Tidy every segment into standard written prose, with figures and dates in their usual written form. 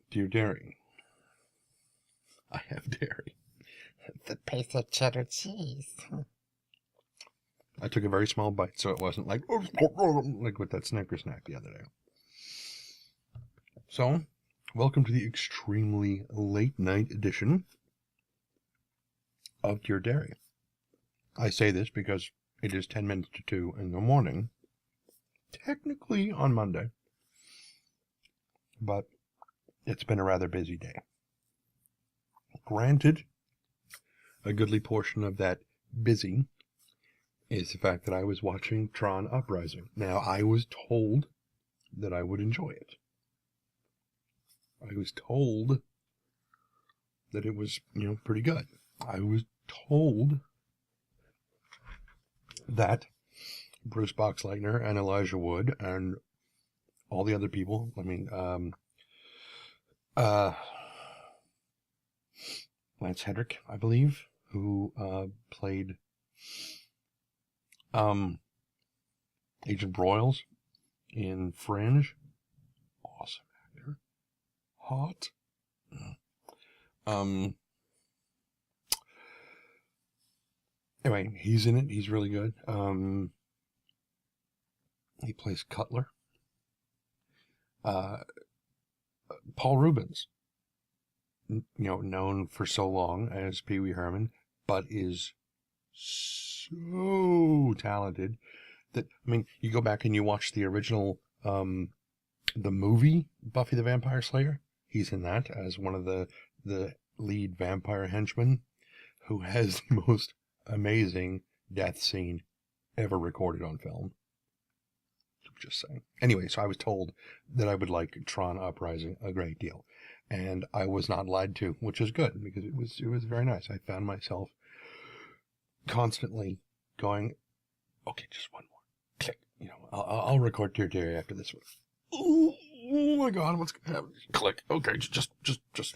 Dear Dairy. I have dairy. The piece of cheddar cheese. I took a very small bite, so it wasn't like with that Snicker snack the other day. So, welcome to the extremely late night edition of Dear Dairy. I say this because it is 10 minutes to 2 in the morning, technically on Monday, but it's been a rather busy day. Granted, a goodly portion of that busy is the fact that I was watching Tron Uprising. Now, I was told that I would enjoy it. I was told that it was, pretty good. I was told that Bruce Boxleitner and Elijah Wood and all the other people, Lance Hedrick, I believe, who played Agent Broyles in Fringe. Awesome actor. Hot. Anyway, he's in it. He's really good. He plays Cutler. Paul Rubens, known for so long as Pee Wee Herman, but is so talented that, you go back and you watch the original, the movie Buffy the Vampire Slayer. He's in that as one of the lead vampire henchmen who has the most amazing death scene ever recorded on film. Just saying. Anyway, so I was told that I would like Tron Uprising a great deal, and I was not lied to, which is good because it was very nice. I found myself constantly going, okay, just one more click. I'll record Dear Dairy after this one. Oh my God, what's gonna happen? Click. Okay, just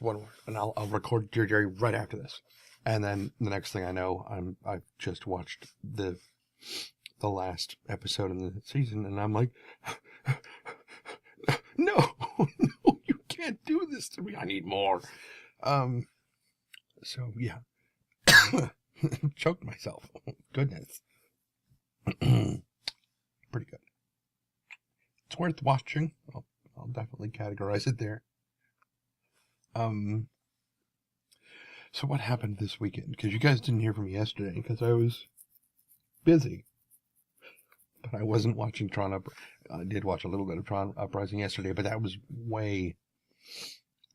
one more, and I'll record Dear Dairy right after this. And then the next thing I know, I've just watched the last episode in the season, and I'm like, no, you can't do this to me. I need more. So yeah, choked myself. Goodness, pretty good. It's worth watching. I'll definitely categorize it there. So what happened this weekend? Because you guys didn't hear from me yesterday because I was busy. But I wasn't watching Tron Up. I did watch a little bit of Tron Uprising yesterday, but that was way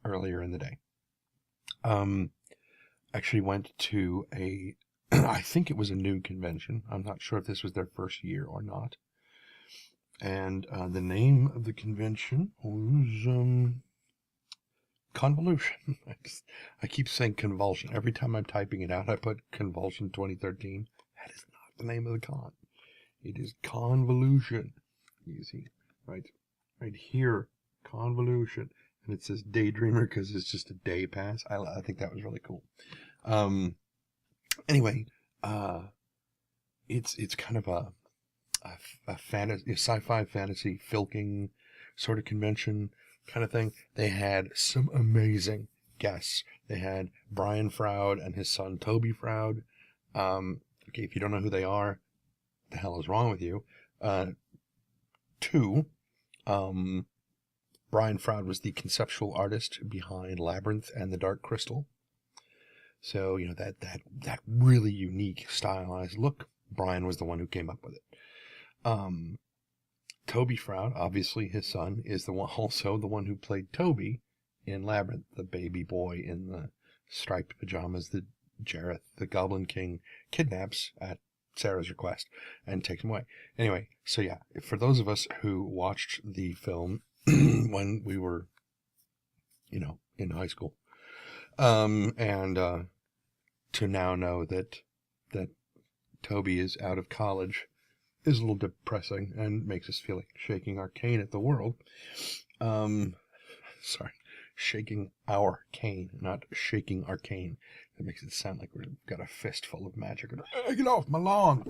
earlier in the day. Actually went to I think it was a new convention. I'm not sure if this was their first year or not. And the name of the convention was Convolution. I keep saying Convulsion. Every time I'm typing it out, I put Convulsion 2013. That is not the name of the con. It is Convolution. You see, right here, Convolution, and it says Daydreamer because it's just a day pass. I think that was really cool. Anyway, it's kind of a fantasy, a sci-fi fantasy filking sort of convention kind of thing. They had some amazing guests. They had Brian Froud and his son Toby Froud. Okay, if you don't know who they are, the hell is wrong with you? Two, Brian Froud was the conceptual artist behind Labyrinth and the Dark Crystal. So, that really unique stylized look, Brian was the one who came up with it. Toby Froud, obviously his son, is also the one who played Toby in Labyrinth, the baby boy in the striped pajamas that Jareth, the Goblin King, kidnaps at Sarah's request and takes him away. Anyway, so yeah, for those of us who watched the film when we were, in high school, and to now know that Toby is out of college is a little depressing and makes us feel like shaking our cane at the world. Sorry, shaking our cane, not shaking arcane. That makes it sound like we've got a fistful of magic. Get off my lawn!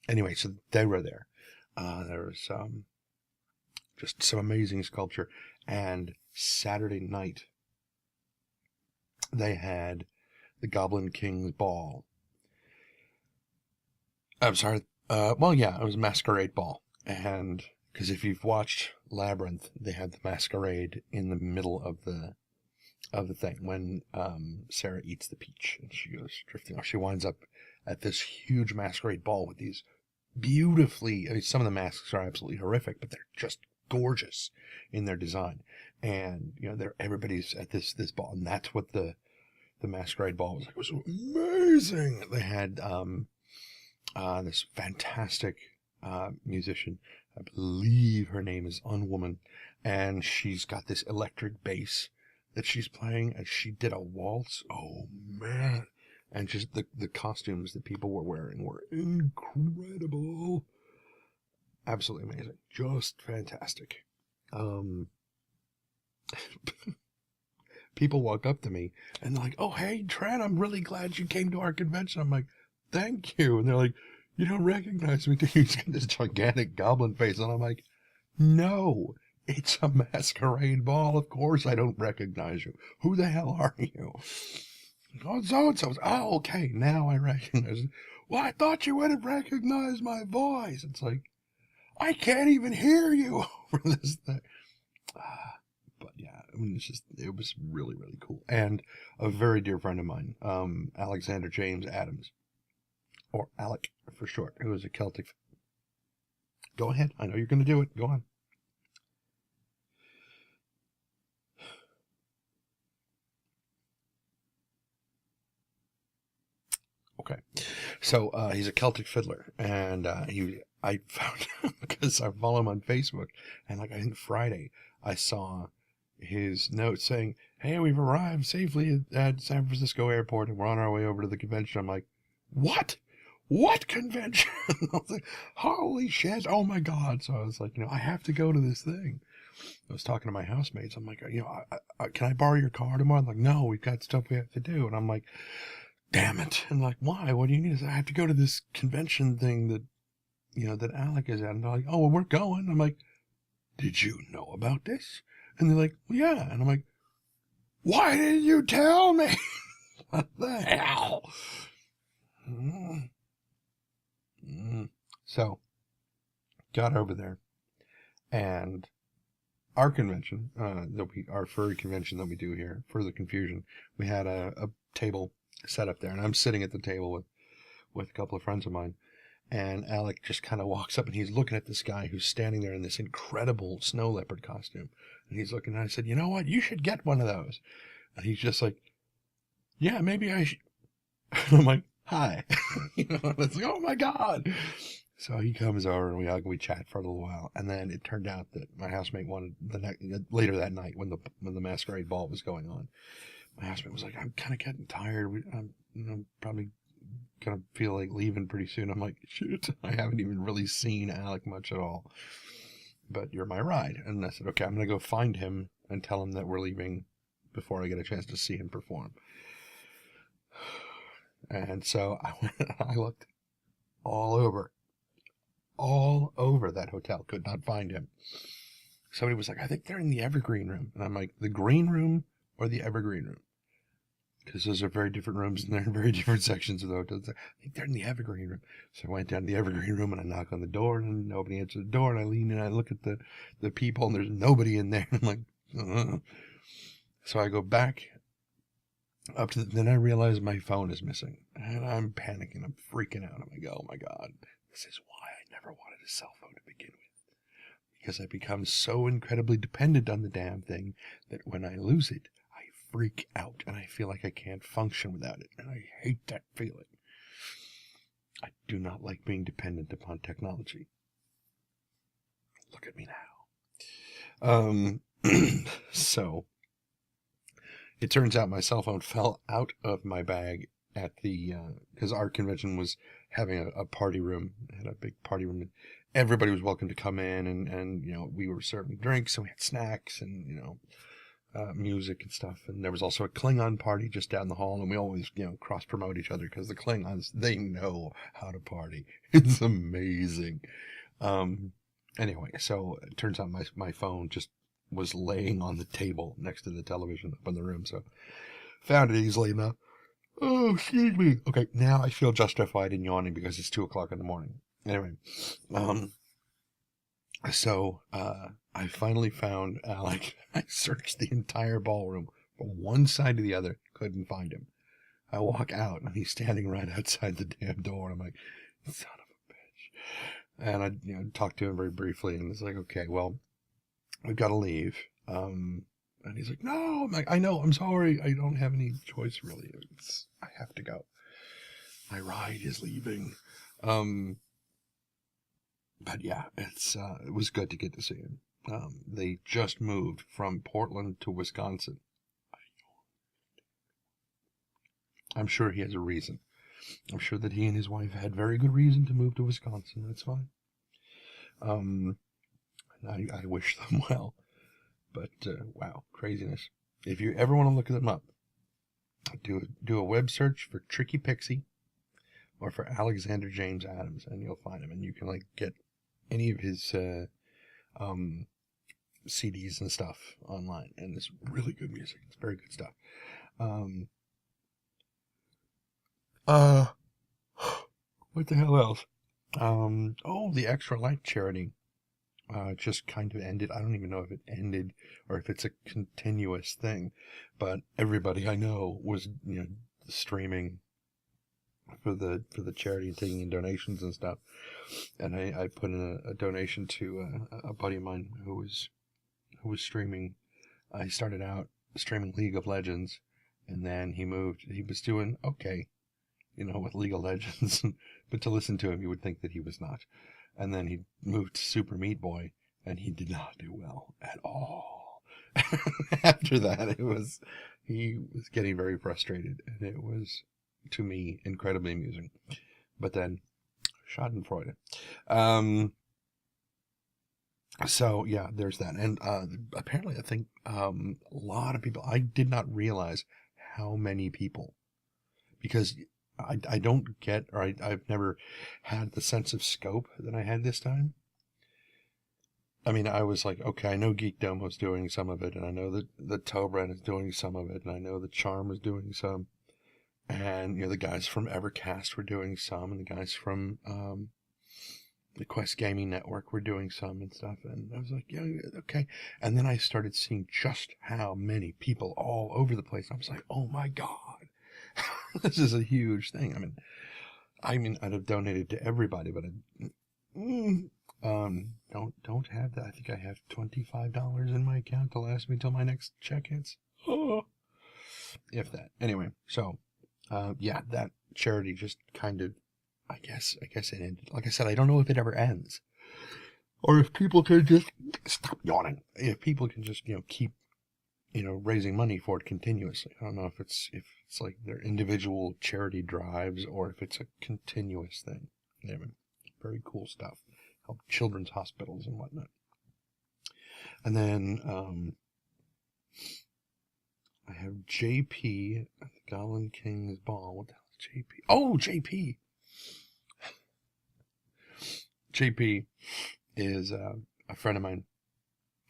Anyway, so they were there. There was just some amazing sculpture. And Saturday night, they had the Goblin King's Ball. I'm sorry. Well, yeah, it was a masquerade ball. And because if you've watched Labyrinth, they had the masquerade in the middle of the thing when Sarah eats the peach and she goes drifting off. She winds up at this huge masquerade ball with these beautifully, I mean, some of the masks are absolutely horrific, but they're just gorgeous in their design. And, you know, everybody's at this ball, and that's what the masquerade ball was like. It was amazing. They had this fantastic musician. I believe her name is Unwoman, and she's got this electric bass that she's playing, and she did a waltz. Oh man. And just the costumes that people were wearing were incredible. Absolutely amazing. Just fantastic. People walk up to me and they're like, "Oh, hey, Trent, I'm really glad you came to our convention." I'm like, "Thank you." And they're like, "You don't recognize me, do you?" He's got this gigantic goblin face. And I'm like, "No, it's a masquerade ball. Of course I don't recognize you. Who the hell are you?" "Oh, so-and-so." "Oh, okay, now I recognize it." "Well, I thought you would have recognized my voice." It's like, I can't even hear you over this thing. But yeah, I mean, it was really, really cool. And a very dear friend of mine, Alexander James Adams, or Alec for short, who is a Celtic. Go ahead. I know you're going to do it. Go on. Okay. So he's a Celtic fiddler, and I found him because I follow him on Facebook, and like I think Friday I saw his note saying, "Hey, we've arrived safely at San Francisco airport and we're on our way over to the convention." I'm like, "What? What convention?" I was like, "Holy shit. Oh my God." So I was like, I have to go to this thing. I was talking to my housemates. I'm like, can I borrow your car tomorrow? I'm like, "No, we've got stuff we have to do." And I'm like, "Damn it." And like, "Why? What do you need?" I said, "I have to go to this convention thing that, that Alec is at." And they're like, "Oh, well, we're going." I'm like, "Did you know about this?" And they're like, "Well, yeah." And I'm like, "Why didn't you tell me?" What the hell? So, got over there, and our convention, our furry convention that we do here, Further Confusion, we had a table set up there, and I'm sitting at the table with a couple of friends of mine, and Alec just kind of walks up, and he's looking at this guy who's standing there in this incredible snow leopard costume, and he's looking, and I said, "You know what? You should get one of those." And he's just like, "Yeah, maybe I should." And I'm like, "Hi." It's like, "Oh my God." So he comes over and we chat for a little while, and then it turned out that my housemate wanted later that night when the masquerade ball was going on. My housemate was like, "I'm kind of getting tired. I'm probably gonna feel like leaving pretty soon." I'm like, "Shoot, I haven't even really seen Alec much at all, but you're my ride." And I said, "Okay, I'm gonna go find him and tell him that we're leaving before I get a chance to see him perform." And so I looked all over that hotel, could not find him. Somebody was like, "I think they're in the Evergreen Room." And I'm like, "The Green Room or the Evergreen Room?" Because those are very different rooms and they're in very different sections of the hotel. I think they're in the Evergreen Room. So I went down to the Evergreen Room and I knock on the door and nobody answered the door. And I lean in and I look at the people and there's nobody in there. And I'm like, So I go back up to then I realize my phone is missing. And I'm panicking. I'm freaking out. I'm like, "Oh my God. This is why I never wanted a cell phone to begin with. Because I become so incredibly dependent on the damn thing that when I lose it, I freak out and I feel like I can't function without it. And I hate that feeling. I do not like being dependent upon technology. Look at me now. So it turns out my cell phone fell out of my bag at because our convention was having a party room. It had a big party room. And everybody was welcome to come in and we were serving drinks and we had snacks and, music and stuff. And there was also a Klingon party just down the hall. And we always, cross promote each other because the Klingons, they know how to party. It's amazing. Anyway, so it turns out my phone just was laying on the table next to the television up in the room, so found it easily enough. Oh, excuse me. Okay, now I feel justified in yawning because it's 2 o'clock in the morning. Anyway, so I finally found Alec. I searched the entire ballroom from one side to the other, couldn't find him. I walk out and he's standing right outside the damn door, and I'm like, son of a bitch. And I talked to him very briefly, and it's like, okay, well, we've got to leave. And he's like, no. I'm like, I know, I'm sorry. I don't have any choice, really. I have to go. My ride is leaving. But yeah, it was good to get to see him. They just moved from Portland to Wisconsin. I'm sure he has a reason. I'm sure that he and his wife had very good reason to move to Wisconsin. That's fine. I wish them well. But, wow, craziness. If you ever want to look them up, do a web search for Tricky Pixie or for Alexander James Adams, and you'll find him. And you can, get any of his CDs and stuff online. And it's really good music. It's very good stuff. What the hell else? The ExtraLife charity just kind of ended. I don't even know if it ended or if it's a continuous thing, but everybody I know was, streaming for the charity and taking in donations and stuff. And I put in a donation to a buddy of mine who was streaming. He started out streaming League of Legends, and then he was doing okay, with League of Legends, but to listen to him, you would think that he was not. And then he moved to Super Meat Boy, and he did not do well at all. After that, he was getting very frustrated, and it was, to me, incredibly amusing. But then, Schadenfreude. So, yeah, there's that. And apparently, I think a lot of people, I did not realize how many people, because I don't get, or I've never had the sense of scope that I had this time. I mean, I was like, okay, I know Geekdom was doing some of it, and I know that the Tobran is doing some of it, and I know the Charm is doing some, and, the guys from Evercast were doing some, and the guys from the Quest Gaming Network were doing some and stuff, and I was like, yeah, okay. And then I started seeing just how many people all over the place. I was like, oh my God. This is a huge thing. I mean, I'd have donated to everybody, but don't have that. I think I have $25 in my account to last me till my next check hits. Oh, if that. Anyway, so yeah, that charity just kind of, I guess it ended. Like I said, I don't know if it ever ends, or if people could just stop yawning. If people can just keep raising money for it continuously. I don't know if it's like their individual charity drives or if it's a continuous thing. Anyway, very cool stuff. Help children's hospitals and whatnot. And then I have JP at the Goblin King's Ball. What the hell is JP? Oh, JP! JP is a friend of mine.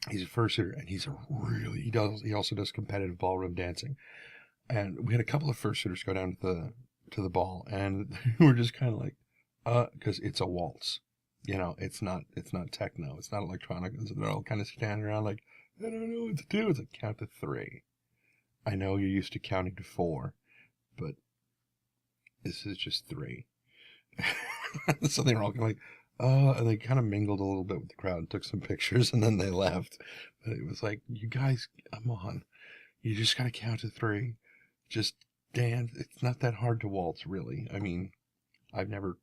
He's a fursuiter, and he also does competitive ballroom dancing. And we had a couple of fursuiters go down to the ball, and we were just kind of like, because it's a waltz, it's not techno, it's not electronic. So they're all kind of standing around like, I don't know what to do. It's like, count to 3. I know you're used to counting to 4, but this is just 3. So they were all kind of like, and they kind of mingled a little bit with the crowd and took some pictures, and then they left. But it was like, you guys, come on. You just got to count to 3. Just dance. It's not that hard to waltz, really. I mean, I've never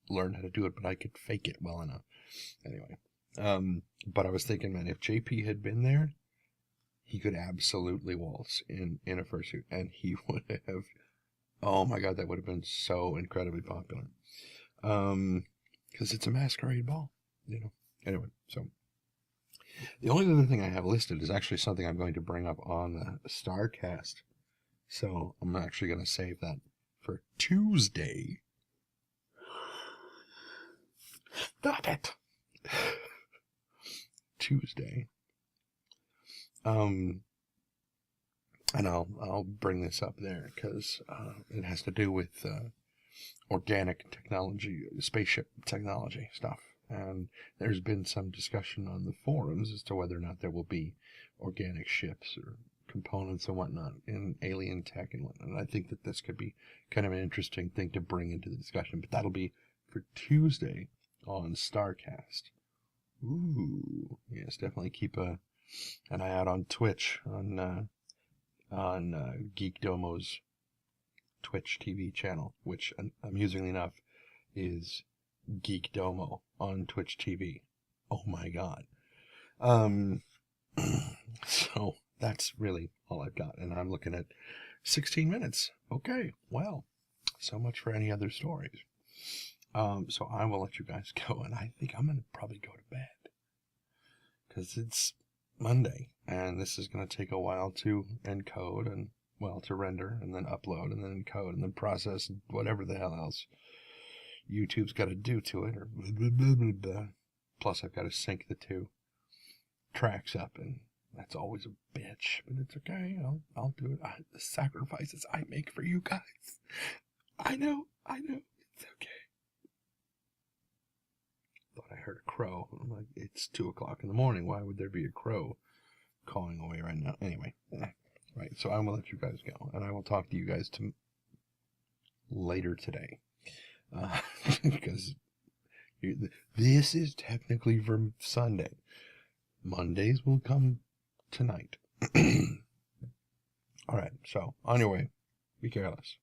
learned how to do it, but I could fake it well enough. Anyway, but I was thinking, man, if JP had been there, he could absolutely waltz in a fursuit, and he would have, oh my God, that would have been so incredibly popular. Because it's a masquerade ball, Anyway, so the only other thing I have listed is actually something I'm going to bring up on the StarCast. So I'm actually going to save that for Tuesday. Stop it. Tuesday. And I'll bring this up there because it has to do with organic technology, spaceship technology stuff. And there's been some discussion on the forums as to whether or not there will be organic ships or components and whatnot in alien tech and whatnot. And I think that this could be kind of an interesting thing to bring into the discussion. But that'll be for Tuesday on StarCast. Ooh, yes, definitely keep an eye out on Twitch on Geek Domo's Twitch TV channel, which amusingly enough is Geek Domo on Twitch TV. Oh my god. So that's really all I've got, and I'm looking at 16 minutes. Okay, well, so much for any other stories. So I will let you guys go, and I think I'm gonna probably go to bed because it's Monday, and this is gonna take a while to encode and to render and then upload and then encode and then process and whatever the hell else YouTube's got to do to it, or blah, blah, blah, blah, blah. Plus I've got to sync the two tracks up, and that's always a bitch, but it's okay. I'll do it. The sacrifices I make for you guys. I know, it's okay. Thought I heard a crow. I'm like, it's 2 o'clock in the morning. Why would there be a crow cawing away right now? Anyway, right. So I'm gonna let you guys go, and I will talk to you guys later today, because this is technically for Sunday. Mondays will come tonight. All right. So on your way. Be careless.